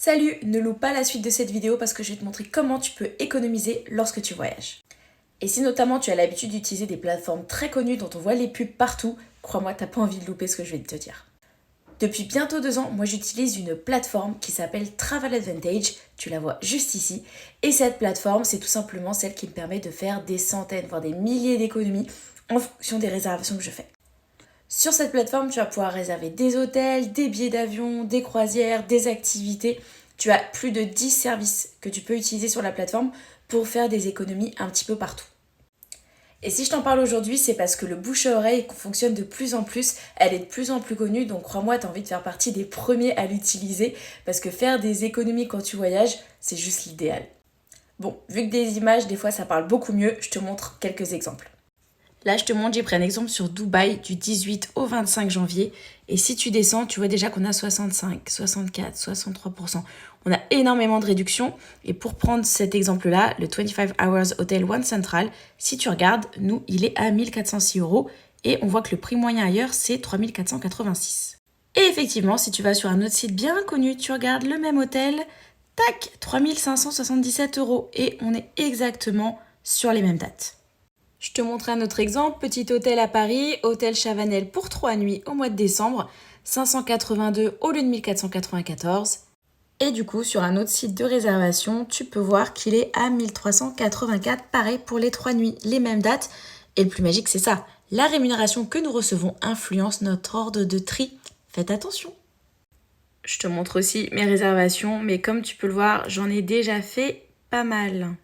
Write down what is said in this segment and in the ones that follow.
Salut, ne loupe pas la suite de cette vidéo parce que je vais te montrer comment tu peux économiser lorsque tu voyages. Et si notamment tu as l'habitude d'utiliser des plateformes très connues dont on voit les pubs partout, crois-moi, t'as pas envie de louper ce que je vais te dire. Depuis bientôt 2 ans, moi j'utilise une plateforme qui s'appelle Travel Advantage, tu la vois juste ici, et cette plateforme c'est tout simplement celle qui me permet de faire des centaines, voire des milliers d'économies en fonction des réservations que je fais. Sur cette plateforme, tu vas pouvoir réserver des hôtels, des billets d'avion, des croisières, des activités. Tu as plus de 10 services que tu peux utiliser sur la plateforme pour faire des économies un petit peu partout. Et si je t'en parle aujourd'hui, c'est parce que le bouche à oreille fonctionne de plus en plus, elle est de plus en plus connue, donc crois-moi, tu as envie de faire partie des premiers à l'utiliser, parce que faire des économies quand tu voyages, c'est juste l'idéal. Bon, vu que des images, des fois ça parle beaucoup mieux, je te montre quelques exemples. Là, je te montre, j'ai pris un exemple sur Dubaï du 18 au 25 janvier. Et si tu descends, tu vois déjà qu'on a 65, 64, 63%. On a énormément de réductions. Et pour prendre cet exemple-là, le 25 Hours Hotel One Central, si tu regardes, nous, il est à 1406 €. Et on voit que le prix moyen ailleurs, c'est 3486. Et effectivement, si tu vas sur un autre site bien connu, tu regardes le même hôtel, tac, 3577 €. Et on est exactement sur les mêmes dates. Je te montre un autre exemple, petit hôtel à Paris, hôtel Chavanel pour 3 nuits au mois de décembre, 582 au lieu de 1494. Et du coup, sur un autre site de réservation, tu peux voir qu'il est à 1384, pareil pour les 3 nuits, les mêmes dates. Et le plus magique, c'est ça, la rémunération que nous recevons influence notre ordre de tri. Faites attention. Je te montre aussi mes réservations, mais comme tu peux le voir, j'en ai déjà fait pas mal.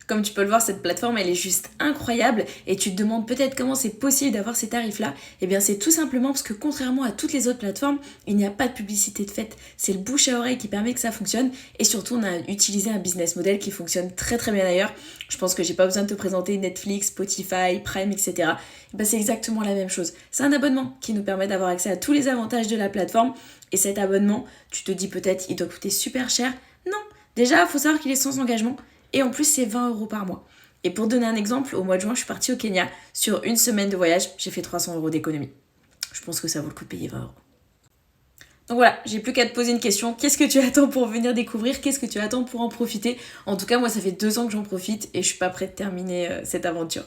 Comme tu peux le voir, cette plateforme, elle est juste incroyable et tu te demandes peut-être comment c'est possible d'avoir ces tarifs-là. Eh bien, c'est tout simplement parce que contrairement à toutes les autres plateformes, il n'y a pas de publicité de fait. C'est le bouche à oreille qui permet que ça fonctionne et surtout, on a utilisé un business model qui fonctionne très très bien d'ailleurs. Je pense que j'ai pas besoin de te présenter Netflix, Spotify, Prime, etc. Eh bien, c'est exactement la même chose. C'est un abonnement qui nous permet d'avoir accès à tous les avantages de la plateforme et cet abonnement, tu te dis peut-être, il doit coûter super cher. Non, déjà, il faut savoir qu'il est sans engagement. Et en plus, c'est 20 € par mois. Et pour donner un exemple, au mois de juin, je suis partie au Kenya. Sur une semaine de voyage, j'ai fait 300 € d'économie. Je pense que ça vaut le coup de payer 20 €. Donc voilà, j'ai plus qu'à te poser une question. Qu'est-ce que tu attends pour venir découvrir? Qu'est-ce que tu attends pour en profiter? En tout cas, moi, ça fait 2 ans que j'en profite et je suis pas prête de terminer cette aventure.